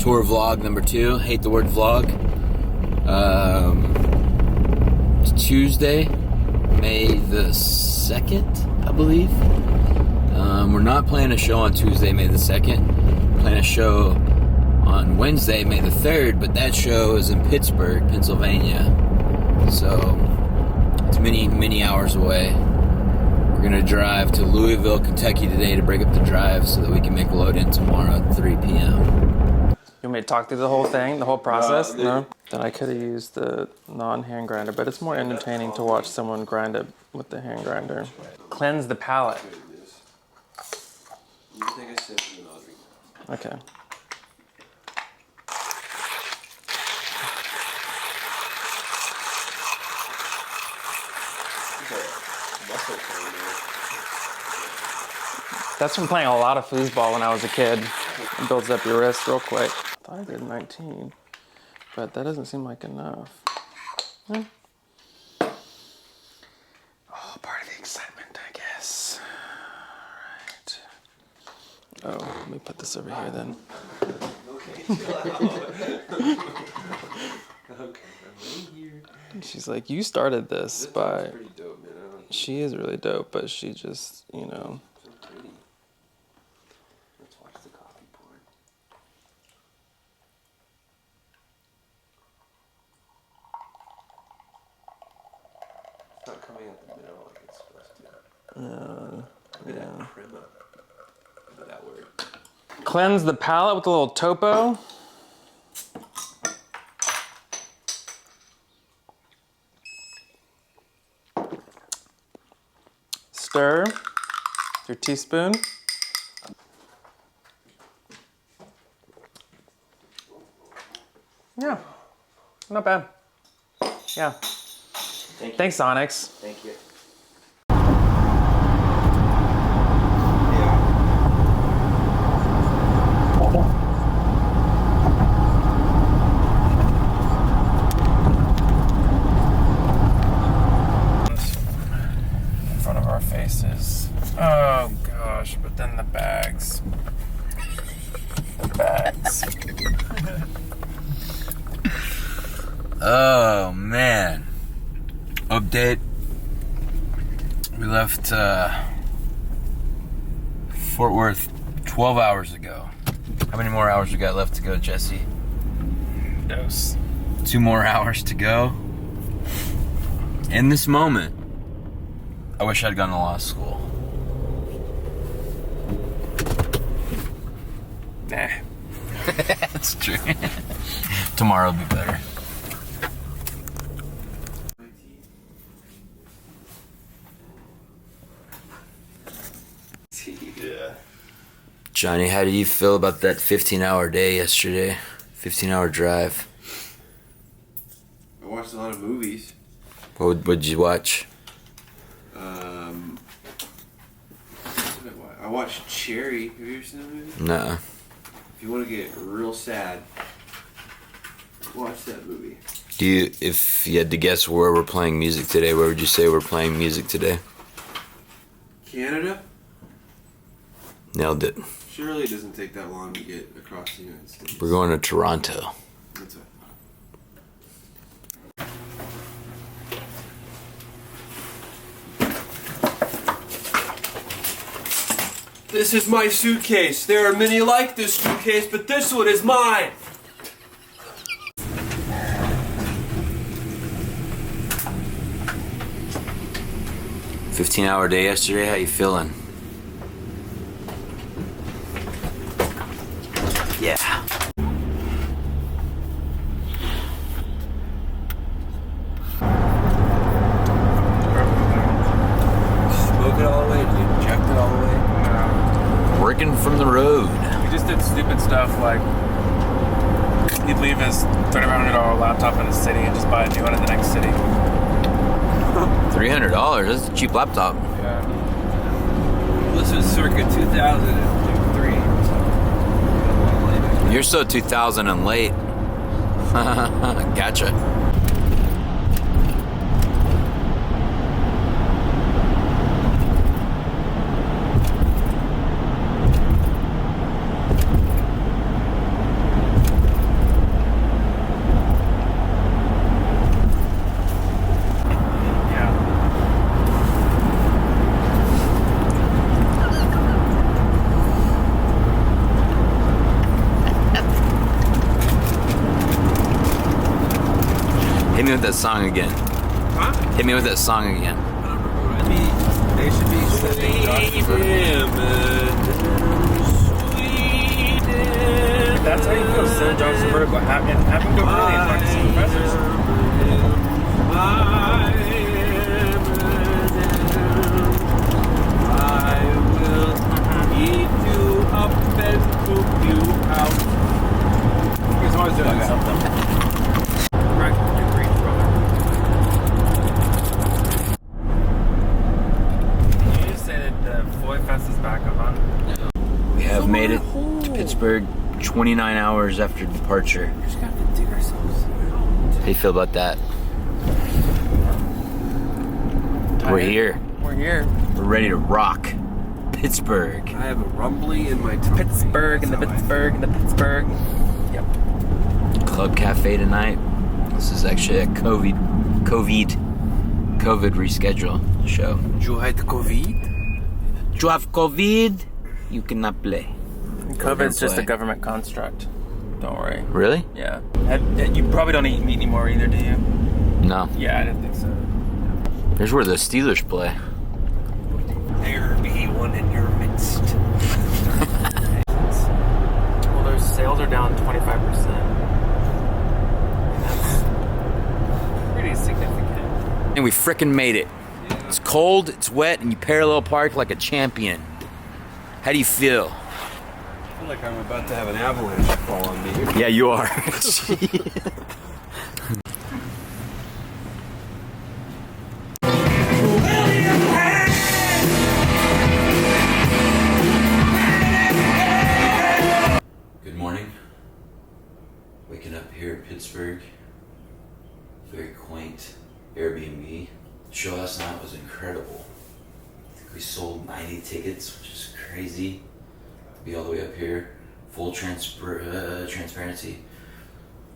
Tour vlog number 2. Hate the word vlog. It's Tuesday, May the 2nd, I believe. We're not playing a show on Tuesday, May the 2nd. We're playing a show on Wednesday, May the 3rd, but that show is in Pittsburgh, Pennsylvania. So it's many hours away. We're gonna drive to Louisville, Kentucky today to break up the drive so that we can make a load in tomorrow at 3 p.m. You want me to talk through the whole thing, the whole process? No? Then I could have used the non-hand grinder, but it's more entertaining to watch someone grind it with the hand grinder. Cleanse the palate. Okay. That's from playing a lot of foosball when I was a kid. It builds up your wrist real quick. I thought I did 19, but that doesn't seem like enough. Oh, part of the excitement, I guess. All right. Oh, let me put this over here then. She's like, you started this by... Pretty dope, man. She is really dope, but she just, you know... Not coming out the middle like it's supposed to. Yeah. Crema. That word. Cleanse the palate with a little topo. Stir with your teaspoon. Yeah, not bad. Yeah. Thanks, Onyx. Thank you. In front of our faces. Oh gosh, but then the bags. The bags. Oh, man. Update. We left Fort Worth 12 hours ago. How many more hours we got left to go, Jesse? Dose. 2 more hours to go. In this moment, I wish I'd gone to law school. Nah. That's true. Tomorrow will be better. Yeah. Johnny, how do you feel about that 15-hour day yesterday? 15-hour drive. I watched a lot of movies. What did you watch? I watched Cherry. Have you ever seen that movie? Nuh-uh. If you want to get real sad, watch that movie. If you had to guess where we're playing music today, where would you say we're playing music today? Canada? Nailed it. Surely it doesn't take that long to get across the United States. We're going to Toronto. That's it. This is my suitcase. There are many like this suitcase, but this one is mine. $15-hour day yesterday. How you feeling? Yeah. Smoke it all the way. Do you inject it all the way? Working from the road. We just did stupid stuff like he'd leave his $3,500 laptop in a city and just buy a new one in the next city. $300. That's a cheap laptop. Yeah. Well, this was circa 2003. You're so 2000 and late. Gotcha. that song again. Huh? Hit me with that song again. They should be sending Josh That's how you feel. Send Johnson vertical. Have him go early and talk to some professors. I will eat you up and poop you out. He's always doing something. Practically great brother. Did you just say that the Floyd Fest is back up on? We have made it to Pittsburgh 29 hours after departure. We just have to dig ourselves. How do you feel about that? We're here. We're here. We're ready to rock Pittsburgh. I have a rumbly in my tummy. Pittsburgh and the Pittsburgh and the Pittsburgh. Yep. Club Cafe tonight. This is actually a COVID reschedule show. You had COVID? You have COVID, you cannot play. COVID's just a play. government construct. Don't worry. Really? Yeah. You probably don't eat meat anymore either, do you? No. Yeah, I didn't think so. Here's where the Steelers play. There be one in your midst. Well, their sales are down 25%. That's pretty significant. And we frickin' made it. It's cold, it's wet, and you parallel park like a champion. How do you feel? I feel like I'm about to have an avalanche fall on me. Yeah, you are. Good morning. Waking up here in Pittsburgh. Very quaint Airbnb. The show last night was incredible. I think we sold 90 tickets, which is crazy. To be all the way up here. Full transparency.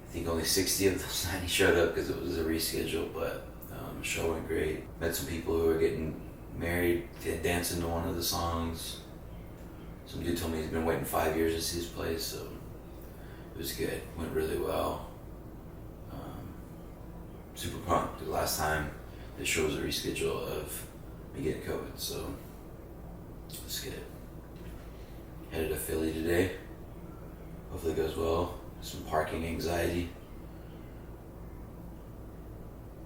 I think only 60 of those 90 showed up because it was a reschedule, but the show went great. Met some people who are getting married, dancing to one of the songs. Some dude told me he's been waiting 5 years to see his place, so it was good. Went really well. Super pumped. The last time the show was a reschedule of me getting COVID, so let's get it. Headed to Philly today. Hopefully it goes well. Some parking anxiety.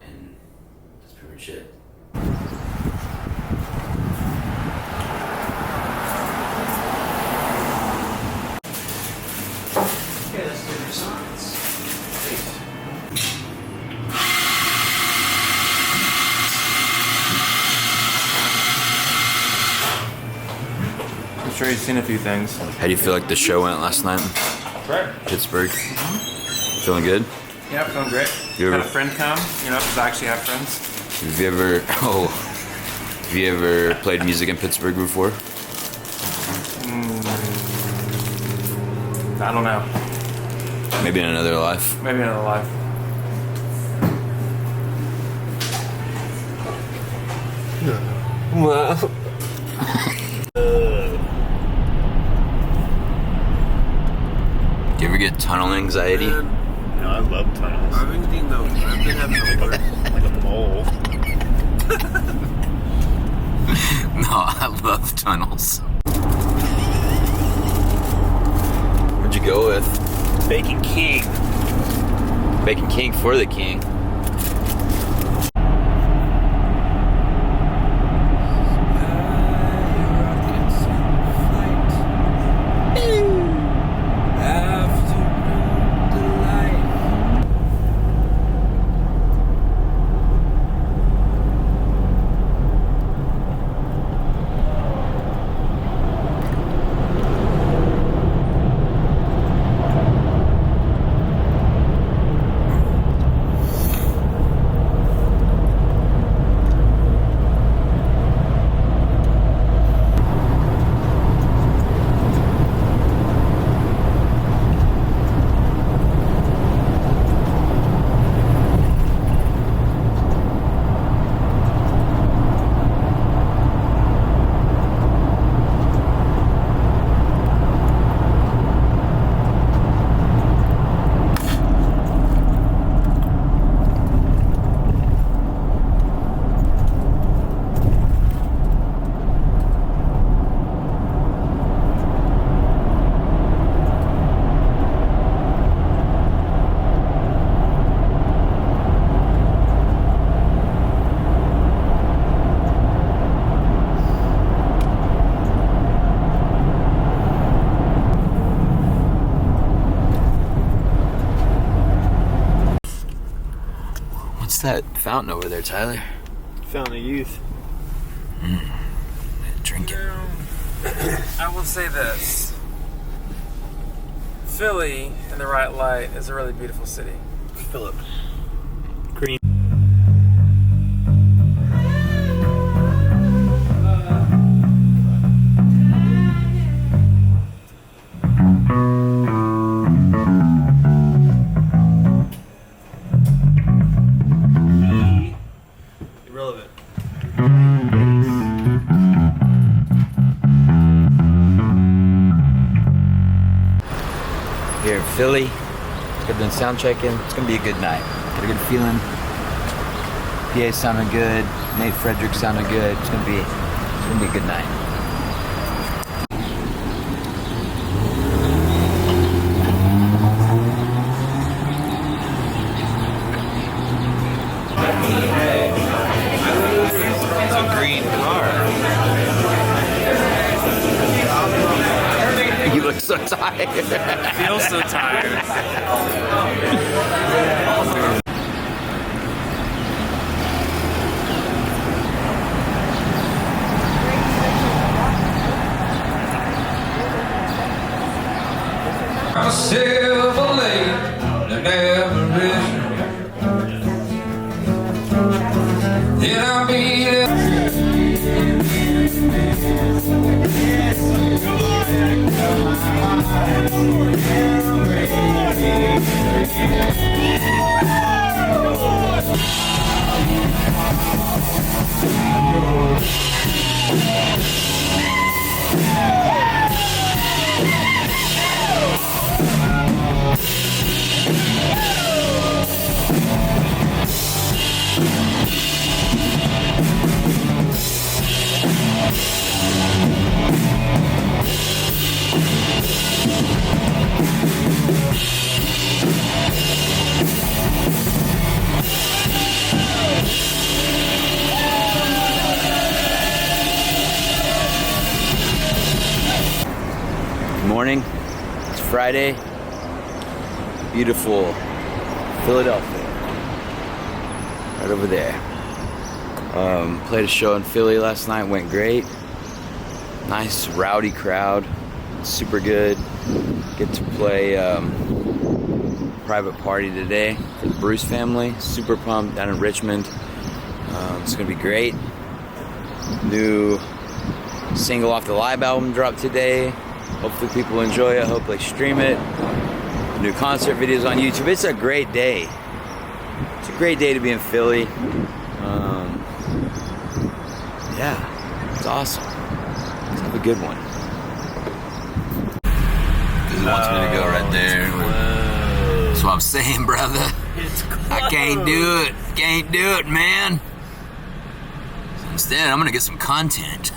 And that's pretty much it. Okay, let's do your signs. I'm sure you've seen a few things. How do you feel like the show went last night? Great. Pittsburgh. Feeling good? Yeah, feeling great. You Had ever- a friend come, because I actually have friends. Have you ever played music in Pittsburgh before? I don't know. Maybe in another life. Maybe another life. Well, Do you ever get tunnel anxiety? man, No, I love tunnels. I've been getting those. I've been having those. Like a mole. No, I love tunnels. Where'd you go with? Bacon King. Bacon King for the king. that fountain over there, Tyler? Fountain of Youth. Drink it. I will say this. Philly, in the right light, is a really beautiful city. Philip. Green. Irrelevant. Here in Philly, got done sound checking. It's gonna be a good night. Got a good feeling. PA sounding good. Nate Frederick sounding good. It's gonna be a good night. It's a green car. You look so tired. I feel so tired. A silver lake that never risen. Then I'll be Good morning. It's Friday. Beautiful Philadelphia. Right over there. Played a show in Philly last night. Went great. Nice rowdy crowd. Super good. Get to play private party today for the Bruce family. Super pumped down in Richmond. It's gonna be great. New single off the live album dropped today. Hopefully people enjoy it. Hope they stream it. New concert videos on YouTube. It's a great day. It's a great day to be in Philly. Yeah, it's awesome. Let's have a good one. Because he wants me to go right there. That's what I'm saying, brother. I can't do it. Can't do it, man. Instead, I'm gonna get some content.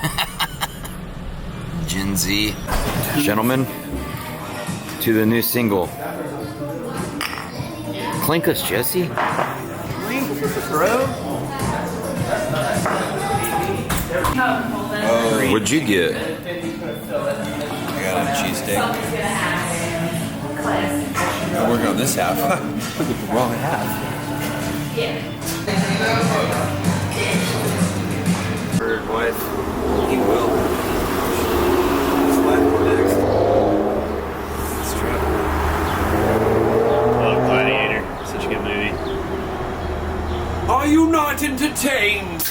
Gen Z. Gentlemen, to the new single. Clink us, Jesse. Oh, what'd you get? I got a cheesesteak. I'm working on this half. Look at the wrong half. Bird wife, he will. Next. Let's try it. Oh, Gladiator. Such a good movie. Are you not entertained?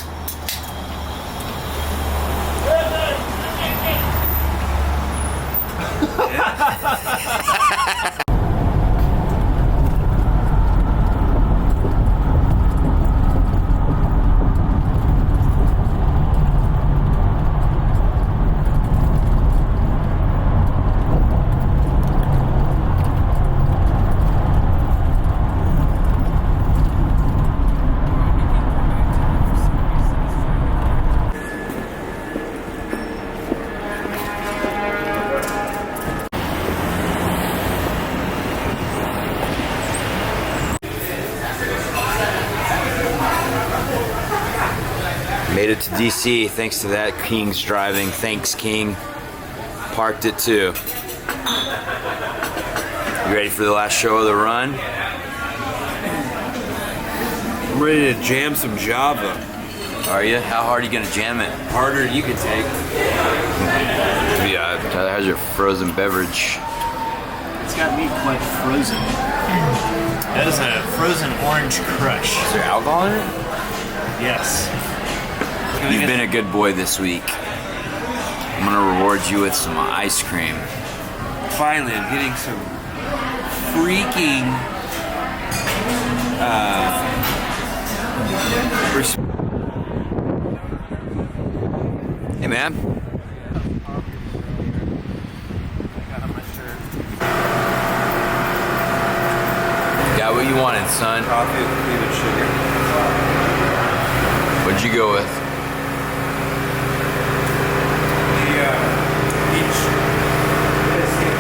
Made it to DC thanks to that King's driving. Thanks, King. Parked it too. You ready for the last show of the run? I'm ready to jam some Java. Are you? How hard are you gonna jam it? Harder than you can take. Yeah, Tyler, how's your frozen beverage? It's got me quite frozen. That is a frozen orange crush. Is there alcohol in it? Yes. You've been a good boy this week. I'm gonna reward you with some ice cream. Finally, I'm getting some freaking Hey, man. Got what you wanted, son. coffee with cream and sugar. What'd you go with? Peach biscuit.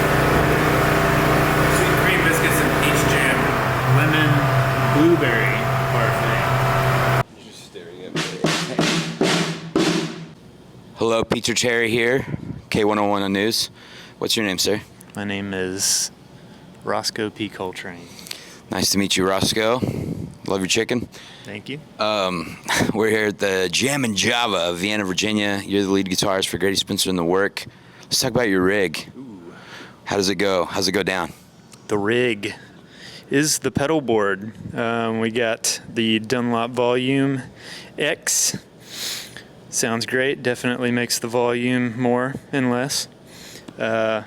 Sweet cream biscuits and peach jam. Lemon blueberry parfait. Just staring at me. Hello, Peter Cherry here, K101 on News. What's your name, sir? My name is Roscoe P. Coltrane. Nice to meet you, Roscoe. Love your chicken. Thank you. We're here at the Jam and Java of Vienna, Virginia. You're the lead guitarist for Grady, Spencer, and the work. Let's talk about your rig. How does it go? How's it go down? The rig is the pedal board. We got the Dunlop Volume X. Sounds great. Definitely makes the volume more and less. Got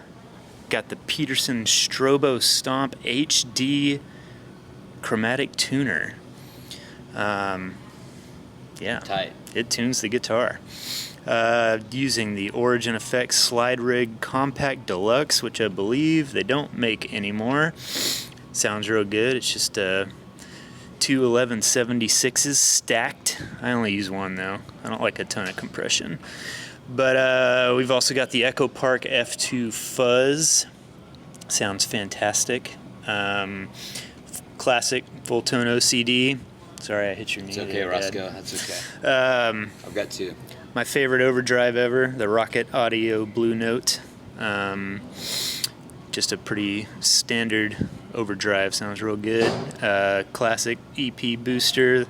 the Peterson Strobo Stomp HD chromatic tuner. Yeah, Tight. it tunes the guitar. Using the Origin Effects Slide Rig Compact Deluxe, which I believe they don't make anymore. Sounds real good. It's just two 1176s stacked. I only use one though. I don't like a ton of compression. But we've also got the Echo Park F2 Fuzz. Sounds fantastic. Classic full tone OCD. Sorry, I hit your knee. It's okay, there, Dad. Roscoe. That's okay. I've got two. My favorite overdrive ever, the Rocket Audio Blue Note. Just a pretty standard overdrive, sounds real good. Classic EP booster,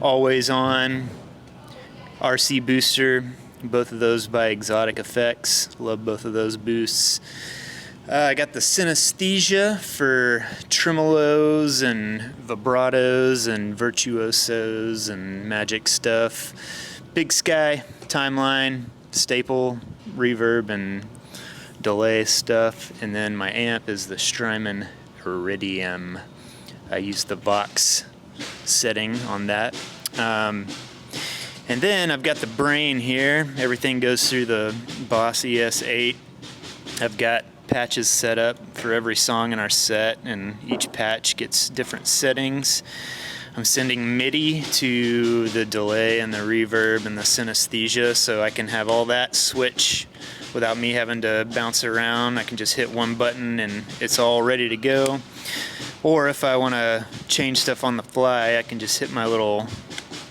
always on. RC booster, both of those by Exotic Effects. Love both of those boosts. I got the synesthesia for tremolos and vibratos and virtuosos and magic stuff. Big Sky, Timeline, Staple, reverb, and delay stuff. And then my amp is the Strymon Iridium. I use the Vox setting on that. And then I've got the brain here. Everything goes through the Boss ES8. I've got patches set up for every song in our set, and each patch gets different settings. I'm sending MIDI to the delay and the reverb and the synesthesia, so I can have all that switch without me having to bounce around. I can just hit one button and it's all ready to go. Or if I want to change stuff on the fly, I can just hit my little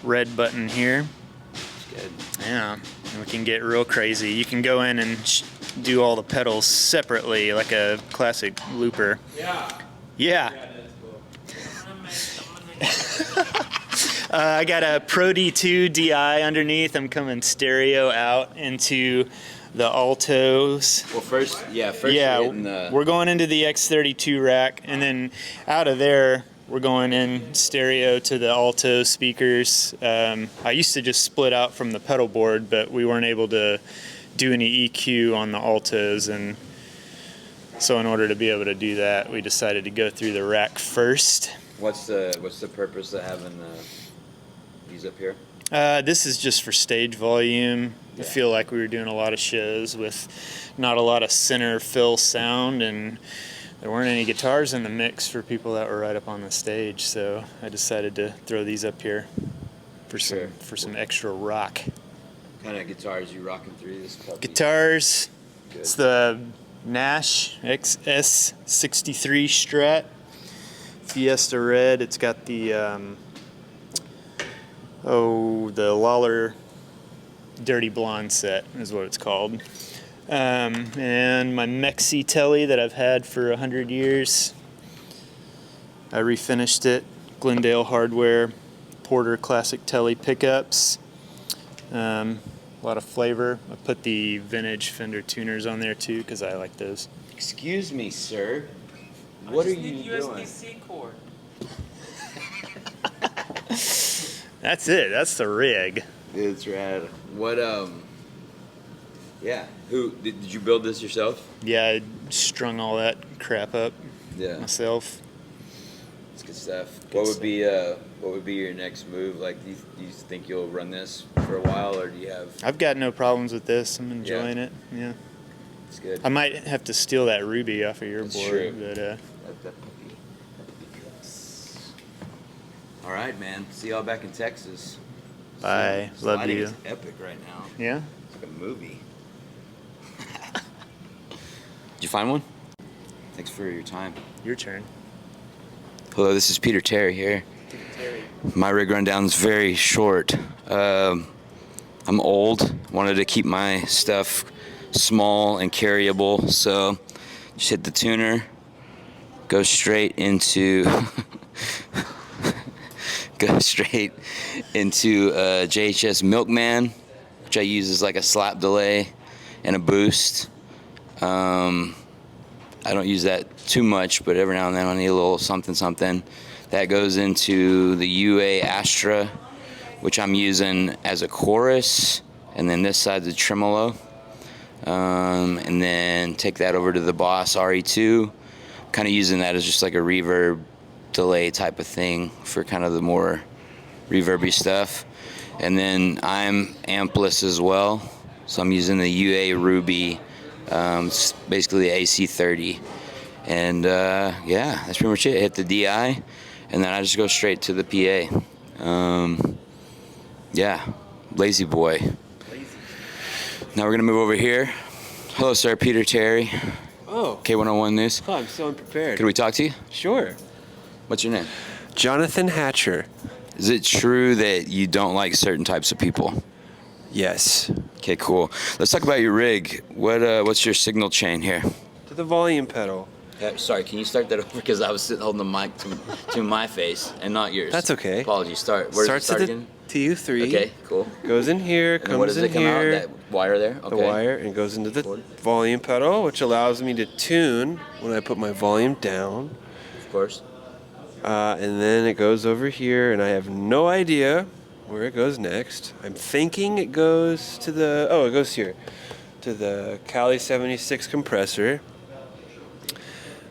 red button here. Good. Yeah, and we can get real crazy. You can go in and do all the pedals separately like a classic looper. Yeah. I got a Pro D2 DI underneath. I'm coming stereo out into the altos. Well, first you're hitting the... we're going into the X32 rack, and then out of there we're going in stereo to the alto speakers. I used to just split out from the pedal board, but we weren't able to do any EQ on the altos, and so in order to be able to do that, we decided to go through the rack first. What's the purpose of having these up here? This is just for stage volume. I feel like we were doing a lot of shows with not a lot of center fill sound, and there weren't any guitars in the mix for people that were right up on the stage, so I decided to throw these up here for some extra rock. What kind of guitars you rocking through this puppy? Guitars. Good. It's the Nash XS63 Strat Fiesta Red. It's got the the Lawler Dirty Blonde set is what it's called. And my Mexi Telly that I've had for 100 years. I refinished it, Glendale Hardware, Porter Classic Telly pickups. A lot of flavor. I put the vintage Fender tuners on there too because I like those. Excuse me, sir. What are you doing? USB-C cord. That's it. That's the rig. It's rad. What yeah. Who did you build this yourself? Yeah, I strung all that crap up Yeah. myself. It's good stuff. What would be your next move? Like, do you think you'll run this for a while, or do you have? I've got no problems with this. I'm enjoying it. Yeah. It's good. I might have to steal that Ruby off of your That's board, true. but That would be good. All right, man. See y'all back in Texas. bye. So, Love sliding you. is epic right now. Yeah. It's like a movie. Did you find one? Thanks for your time. Your turn. Hello, this is Peter Terry here. My rig rundown's very short. I'm old. Wanted to keep my stuff small and carryable, so just hit the tuner. Go straight into JHS Milkman, which I use as like a slap delay and a boost. I don't use that too much, but every now and then I need a little something. That goes into the UA Astra, which I'm using as a chorus, and then this side's a tremolo. And then take that over to the Boss RE2, kind of using that as just like a reverb delay type of thing for kind of the more reverby stuff. And then I'm ampless as well, so I'm using the UA Ruby, it's basically the AC30. And yeah, that's pretty much it. Hit the DI, and then I just go straight to the PA. Yeah, lazy boy. Now we're gonna move over here. Hello, sir, Peter Terry. Oh, K101 News. oh, I'm so unprepared. Could we talk to you? Sure. What's your name? Jonathan Hatcher. Is it true that you don't like certain types of people? Yes. Okay, cool. Let's talk about your rig. What's your signal chain here? To the volume pedal. Sorry, can you start that over? Because I was sitting holding the mic to my face and not yours. That's okay. Apologies. Where does it Starts start at the again? TU3. Okay, cool. Goes in here, And then what comes does in it come here. out? That wire there? Okay. The wire, and goes into the volume pedal, which allows me to tune when I put my volume down. Of course. And then it goes over here, and I have no idea where it goes next. I'm thinking it goes to the, it goes here, to the Cali 76 compressor.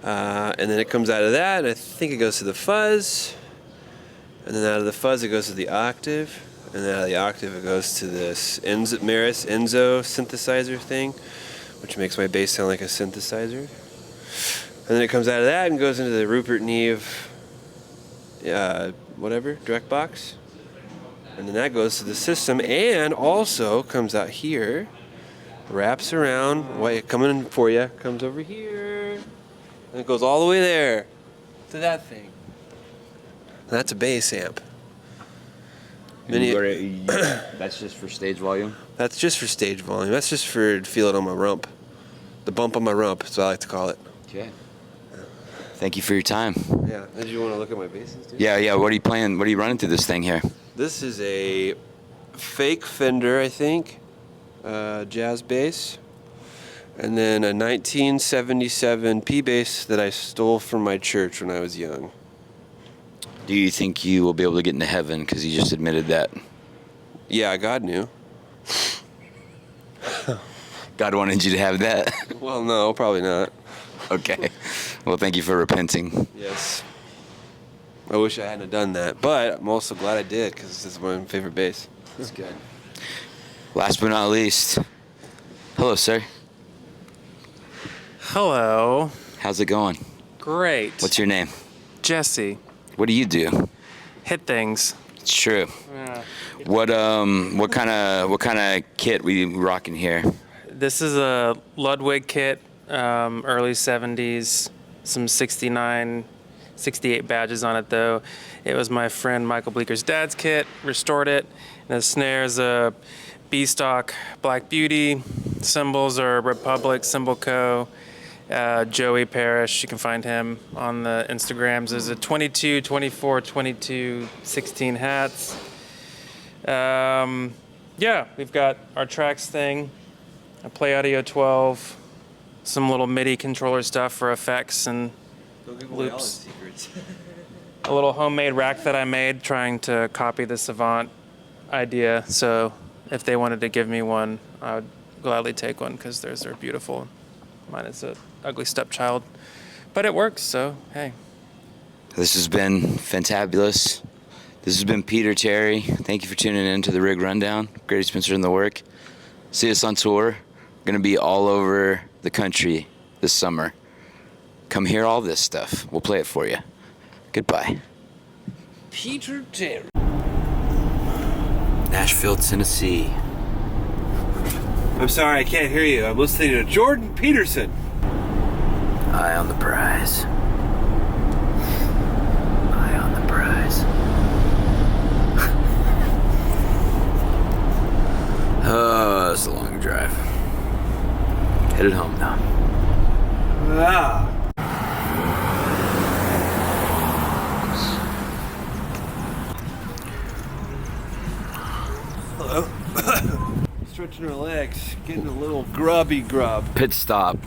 And then it comes out of that, and I think it goes to the fuzz. And then out of the fuzz, it goes to the octave. And then out of the octave, it goes to this Maris Enzo synthesizer thing, which makes my bass sound like a synthesizer. And then it comes out of that and goes into the Rupert Neve, direct box. And then that goes to the system, and also comes out here, wraps around, coming in for you, comes over here, and it goes all the way there to that thing. And that's a bass amp. That's just for stage volume? That's just for stage volume. That's just for to feel it on my rump. The bump on my rump, that's what I like to call it. Okay. Thank you for your time. Yeah. Did you want to look at my basses too? Yeah. What are you playing? What are you running through this thing here? This is a fake Fender, I think, jazz bass. And then a 1977 P bass that I stole from my church when I was young. Do you think you will be able to get into heaven? Because you just admitted that. Yeah, God knew. God wanted you to have that. Well, no, probably not. Okay. Well, thank you for repenting. Yes. I wish I hadn't done that, but I'm also glad I did because this is my favorite bass. That's good. Last but not least, hello, sir. Hello. How's it going? Great. What's your name? Jesse? What do you do? Hit things. It's true. Yeah. What kind of kit we rocking here? This is a Ludwig kit, early 70s, some 69, 68 badges on it though. It was my friend Michael Bleeker's dad's kit, restored it. And the snare's a B-stock Black Beauty, cymbals are Republic, Cymbal Co. Joey Parrish, you can find him on the Instagrams. There's a 22, 24, 22, 16 hats. Yeah, we've got our tracks thing, a Play Audio 12, some little MIDI controller stuff for effects and loops. A little homemade rack that I made trying to copy the Savant idea. So if they wanted to give me one, I would gladly take one because theirs are beautiful. Mine is an ugly stepchild, but it works, so hey. This has been fantabulous. This has been Peter Terry. Thank you for tuning in to the Rig Rundown. Grady Spencer in the work. See us on tour. We're going to be all over the country this summer. Come hear all this stuff. We'll play it for you. Goodbye. Peter Terry. Nashville, Tennessee. I'm sorry, I can't hear you. I'm listening to Jordan Peterson. Eye on the prize. Eye on the prize. Oh, it's a long drive. Headed home now. Ah. Hello. Stretching her legs, getting a little grubby grub. Pit stop.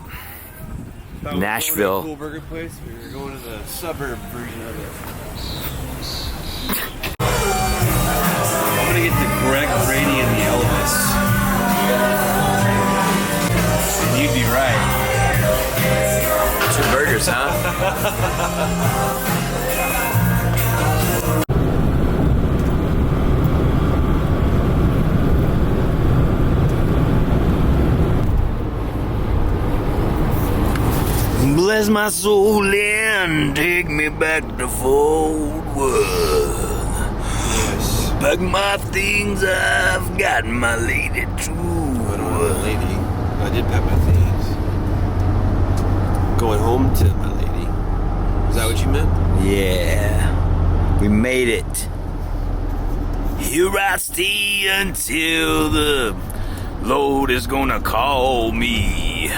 Nashville. Cool burger place. We're going to the suburb version of it. I'm gonna get the Grady and the Elvis. And you'd be right. 2 burgers, huh? Bless my soul and take me back to Fort Worth. Yes. Pack my things, I've got my lady too. I don't have a lady. I did pack my things. Going home to my lady. Is that what you meant? Yeah, we made it. Here I stay until the Lord is gonna call me.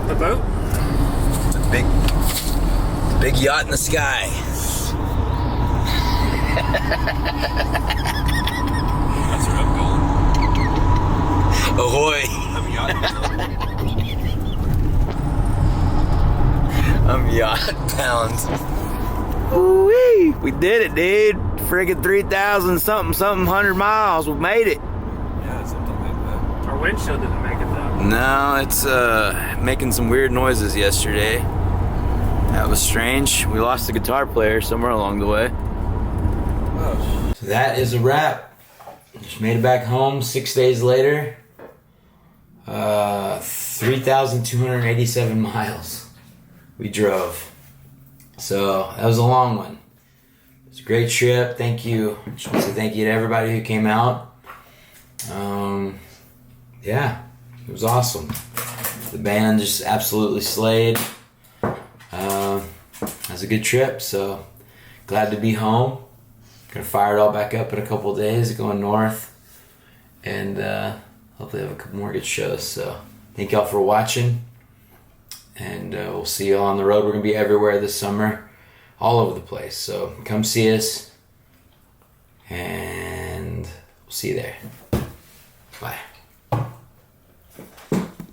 The boat? It's a big yacht in the sky. That's where I'm going. Ahoy! I'm yachting. I'm yacht bound. Woo-wee! We did it, dude. Friggin' 3,000 something 100 miles. We made it. Yeah, something like that. Our windshield didn't make it though. No, it's making some weird noises yesterday. That was strange. We lost the guitar player somewhere along the way. Oh, So that is a wrap. Just made it back home 6 days later. 3,287 miles we drove. So that was a long one. It was a great trip. Thank you. Just want to say thank you to everybody who came out. Yeah, it was awesome. The band just absolutely slayed. It was a good trip, so glad to be home. Gonna fire it all back up in a couple of days, going north, and hopefully have a couple more good shows. So thank y'all for watching, and we'll see y'all on the road. We're gonna be everywhere this summer, all over the place. So come see us, and we'll see you there. Bye.